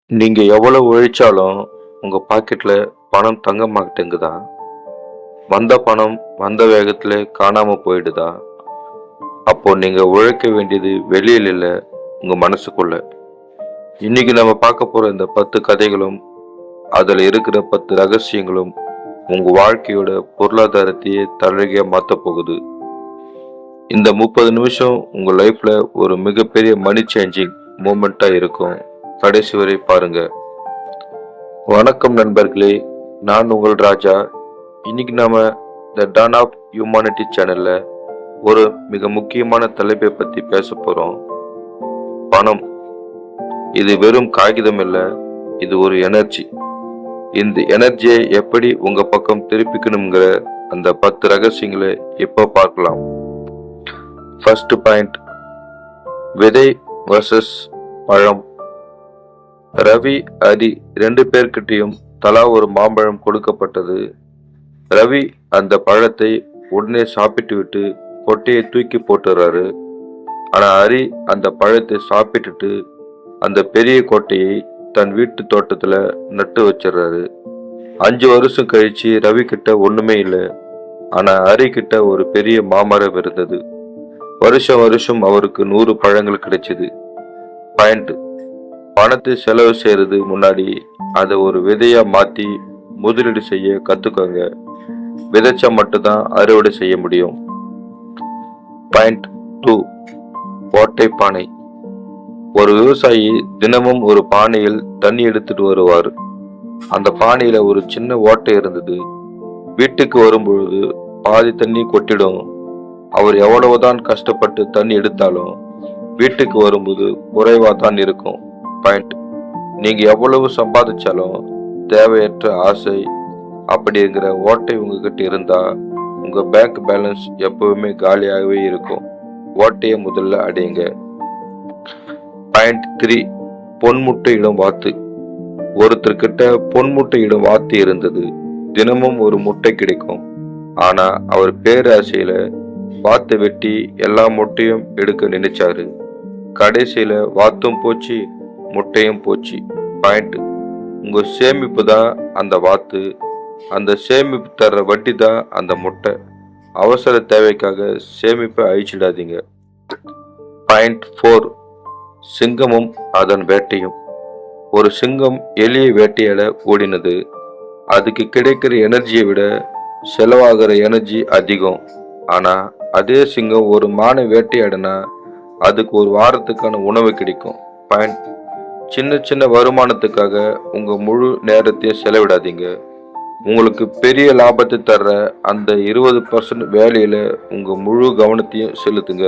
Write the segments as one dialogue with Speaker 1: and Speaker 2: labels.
Speaker 1: நீங்க எவ்வளவு உழைச்சாலும் உங்க பாக்கெட்ல பணம் தங்க மாட்டேங்குதா? வந்த பணம் வந்த வேகத்துல காணாம போயிடுதா? அப்போ நீங்க உழைக்க வேண்டியது வெளியில இல்ல, உங்க மனசுக்குள்ள. இன்னைக்கு நம்ம பார்க்க போற இந்த 10 கதைகளும், அதுல இருக்கிற 10 ரகசியங்களும் உங்க வாழ்க்கையோட பொருளாதாரத்தையே தலைகீழா மாத்த போகுது. இந்த 30 நிமிஷம் உங்க லைஃப்ல ஒரு மிகப்பெரிய மணி சேஞ்சிங் மூமெண்டா இருக்கும். கடைசி வரை பாருங்க. வணக்கம் நண்பர்களே, நான் உங்கள் ராஜா. இன்னைக்கு நாம த டான் ஆஃப் ஹியூமானிட்டி சேனல்ல ஒரு மிக முக்கியமான தலைப்பை பத்தி பேச போறோம். பணம். இது வெறும் காகிதம் இல்ல, இது ஒரு எனர்ஜி. இந்த எனர்ஜியை எப்படி உங்க பக்கம் திருப்பிக்கணுங்கிற அந்த 10 ரகசியங்களை இப்ப பார்க்கலாம். ஃபர்ஸ்ட் பாயிண்ட், விதை வர்சஸ் பழம். ரவி, ஹரி 2 பேர்கிட்டயும் தலா ஒரு மாம்பழம் கொடுக்கப்பட்டது. ரவி அந்த பழத்தை உடனே சாப்பிட்டு விட்டு கொட்டையை தூக்கி போட்டுறாரு. ஆனா ஹரி அந்த பழத்தை சாப்பிட்டுட்டு அந்த பெரிய கொட்டையை தன் வீட்டு தோட்டத்துல நட்டு வச்சிடுறாரு. 5 வருஷம் கழிச்சு ரவி கிட்ட ஒண்ணுமே இல்லை. ஆனா ஹரி கிட்ட ஒரு பெரிய மாமரம் இருந்தது. வருஷம் வருஷம் அவருக்கு 100 பழங்கள் கிடைச்சது. பாயிண்ட், பணத்தை செலவு செய்யறது முன்னாடி அதை ஒரு விதையா மாத்தி முதலீடு செய்ய கத்துக்கோங்க. விதைச்சா மட்டும்தான் அறுவடை செய்ய முடியும். பாயிண்ட் 2, ஓட்டை பானை. ஒரு விவசாயி தினமும் ஒரு பானையில் தண்ணி எடுத்துட்டு வருவார். அந்த பானையில ஒரு சின்ன ஓட்டை இருந்தது. வீட்டுக்கு வரும்பொழுது பாதி தண்ணி கொட்டிடும். அவர் எவ்வளவுதான் கஷ்டப்பட்டு தண்ணி எடுத்தாலும் வீட்டுக்கு வரும்போது குறைவா தான் இருக்கும். பாயிண்ட், நீங்க எவ்வளவு சம்பாதிச்சாலும் தேவையற்ற ஆசை அப்படிங்கிற ஓட்டை உங்ககிட்ட இருந்தா உங்க பேங்க் பேலன்ஸ் எப்பவுமே காலியாகவே இருக்கும். ஓட்டையை முதல்ல அடையுங்க. பாயிண்ட் 3, பொன்முட்டையிடும் வாத்து. ஒருத்தர்கிட்ட பொன்முட்டையிடும் வாத்து இருந்தது. தினமும் ஒரு முட்டை கிடைக்கும். ஆனா அவர் பேராசையில வாத்தை வெட்டி எல்லா முட்டையும் எடுக்க நினைச்சாரு. கடைசியில வாத்தும் போச்சு, முட்டையும் போச்சு. பாயிண்ட், உங்க சேமிப்பு தான் அந்த வாத்து, அந்த சேமிப்பு தர்ற வட்டி தான் அந்த முட்டை. அவசர தேவைக்காக சேமிப்பை அழிச்சிடாதீங்க. பாயிண்ட் 4, சிங்கமும் அதன் வேட்டையும். ஒரு சிங்கம் எலியை வேட்டையாட ஓடினது. அதுக்கு கிடைக்கிற எனர்ஜியை விட செலவாகிற எனர்ஜி அதிகம். ஆனா அதே சிங்கம் ஒரு மானை வேட்டையாடினா அதுக்கு ஒரு வாரத்துக்கான உணவு கிடைக்கும். பாயிண்ட், சின்ன சின்ன வருமானத்துக்காக உங்க முழு நேரத்தையும் செலவிடாதீங்க. உங்களுக்கு பெரிய லாபத்தை தர்ற அந்த 20% வேலையில உங்க முழு கவனத்தையும் செலுத்துங்க.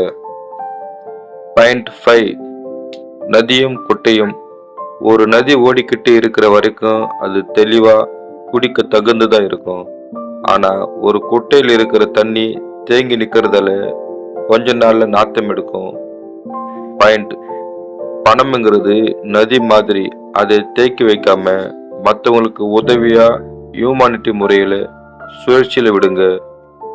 Speaker 1: பாயிண்ட் 5, நதியும் குட்டையும். ஒரு நதி ஓடிக்கிட்டு இருக்கிற வரைக்கும் அது தெளிவா குடிக்க தகுந்ததா இருக்கும். ஆனா ஒரு குட்டையில் இருக்கிற தண்ணி தேங்கி நிக்கிறதால கொஞ்ச நாள்ல நாத்தம் எடுக்கும். பாயிண்ட், பணம்ங்கிறது நதி மாதிரி. அதை தேக்கி வைக்காம மற்றவங்களுக்கு உதவியா ஹியூமானிட்டி முறையில சுழற்சியில விடுங்க.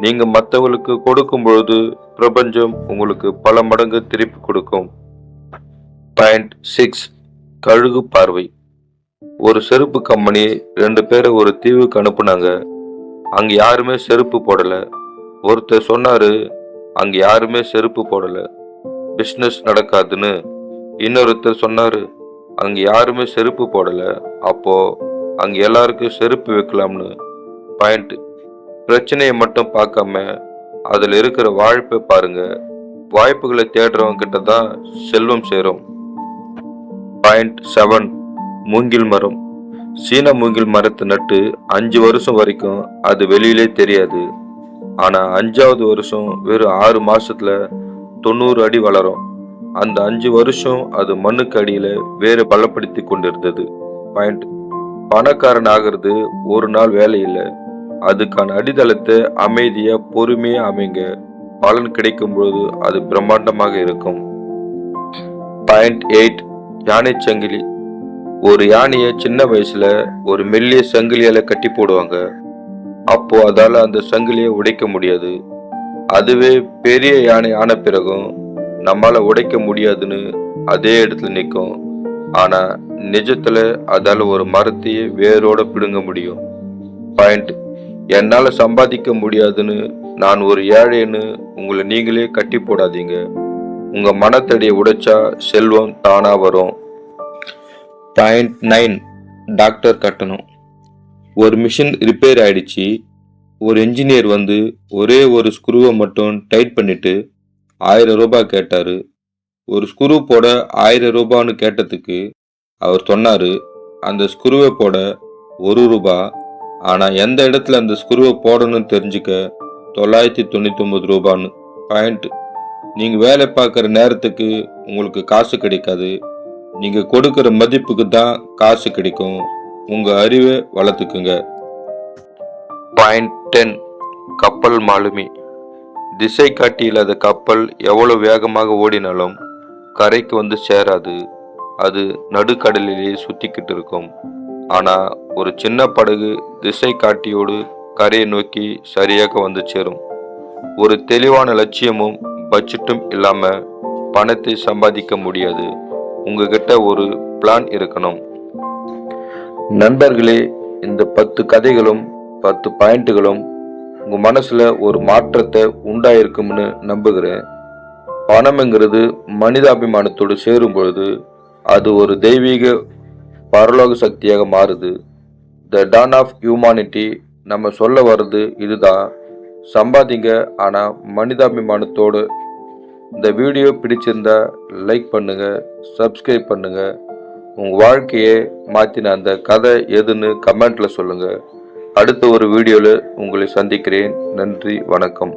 Speaker 1: நீங்க மற்றவங்களுக்கு கொடுக்கும் பொழுது பிரபஞ்சம் உங்களுக்கு பல மடங்கு திருப்பி கொடுக்கும். பாயிண்ட் 6, கழுகு பார்வை. ஒரு செருப்பு கம்பெனி 2 பேரை ஒரு தீவுக்கு அனுப்புனாங்க. அங்க யாருமே செருப்பு போடல. ஒருத்தர் சொன்னாரு, அங்க யாருமே செருப்பு போடல, பிசினஸ் நடக்காதுன்னு. இன்னொருத்தர் சொன்னாரு, அங்க யாருமே செருப்பு போடல, அப்போ அங்க எல்லாருக்கும் செருப்பு வைக்கலாம்னு. பாயிண்ட், பிரச்சனையை மட்டும் பார்க்காம அதுல இருக்கிற வாய்ப்பை பாருங்க. வாய்ப்புகளை தேடுறவங்க கிட்ட தான் செல்வம் சேரும். பாயிண்ட் 7, மூங்கில் மரம். சீன மூங்கில் மரத்தை நட்டு 5 வருஷம் வரைக்கும் அது வெளியிலே தெரியாது. ஆனா 5வது வருஷம் வெறும் 6 மாசத்துல 90 அடி வளரும். அந்த 5 வருஷம் அது மண்ணுக்கு அடியில வேறு பலப்படுத்தி கொண்டிருந்தது. பாயிண்ட், பணக்காரன் ஆகிறது ஒரு நாள் வேலை இல்லை. அதுக்கான அடித்தளத்தை அமைதியா பொறுமையா அமைங்க. பலன் கிடைக்கும் பொழுது அது பிரம்மாண்டமாக இருக்கும். பாயிண்ட் 8, யானை சங்கிலி. ஒரு யானையை சின்ன வயசுல ஒரு மெல்லிய சங்கிலியால கட்டி போடுவாங்க. அப்போ அதால அந்த சங்கிலியை உடைக்க முடியாது. அதுவே பெரிய யானை ஆன பிறகும் நம்மால உடைக்க முடியாதுன்னு அதே இடத்துல நிற்கும். ஆனா நிஜத்துல அதால ஒரு மரத்தையே வேரோட பிடுங்க முடியும். பாயிண்ட். என்னால சம்பாதிக்க முடியாதுன்னு, நான் ஒரு ஏழைன்னு உங்களை நீங்களே கட்டி போடாதீங்க. உங்க மனத்தடியை உடைச்சா செல்வம் தானா வரும். பாயிண்ட் 9. டாக்டர் கட்டணம். ஒரு மிஷின் ரிப்பேர் ஆயிடுச்சு. ஒரு இன்ஜினியர் வந்து ஒரே ஒரு ஸ்க்ரூவை மட்டும் டைட் பண்ணிட்டு 1000 ரூபாய் கேட்டாரு. ஒரு ஸ்க்ரூ போட 1000 ரூபான்னு கேட்டதுக்கு அவர் சொன்னாரு, அந்த ஸ்க்ரூவை போட 1 ரூபாய். ஆனா எந்த இடத்துல அந்த ஸ்க்ரூவை போடணும்னு தெரிஞ்சுக்க 999 ரூபான்னு. பாயிண்ட். நீங்க வேலை பார்க்குற நேரத்துக்கு உங்களுக்கு காசு கிடைக்காது. நீங்க கொடுக்கிற மதிப்புக்கு தான் காசு கிடைக்கும். உங்க அறிவை வளர்த்துக்குங்க. பாயிண்ட் 10. கப்பல் மாலுமி. திசை காட்டி இல்லாத கப்பல் எவ்வளவு வேகமாக ஓடினாலும் கரைக்கு வந்து சேராது. அது நடுக்கடலிலே சுத்திக்கிட்டு இருக்கும். ஆனா ஒரு சின்ன படகு திசை காட்டியோடு கரையை நோக்கி சரியாக வந்து சேரும். ஒரு தெளிவான லட்சியமும் பட்ஜெட்டும் இல்லாம பணத்தை சம்பாதிக்க முடியாது. உங்ககிட்ட ஒரு பிளான் இருக்கணும். நண்பர்களே, இந்த 10 கதைகளும் 10 பாயிண்ட்டுகளும் உங்க மனசுல ஒரு மாற்றத்தை உண்டாயிருக்கும்னு நம்புகிறேன். பணம்ங்கிறது மனிதாபிமானத்தோடு சேரும் பொழுது அது ஒரு தெய்வீக பரலோக சக்தியாக மாறுது. த டான் ஆஃப் ஹியூமானிட்டி நம்ம சொல்ல வர்றது இதுதான். சம்பாதிங்க, ஆனா மனிதாபிமானத்தோடு. இந்த வீடியோ பிடிச்சிருந்தா லைக் பண்ணுங்க, சப்ஸ்கிரைப் பண்ணுங்க. உங்க வாழ்க்கையை மாத்தின அந்த கதை எதுன்னு கமெண்ட்ல சொல்லுங்க. அடுத்த ஒரு வீடியோல உங்களை சந்திக்கிறேன். நன்றி, வணக்கம்.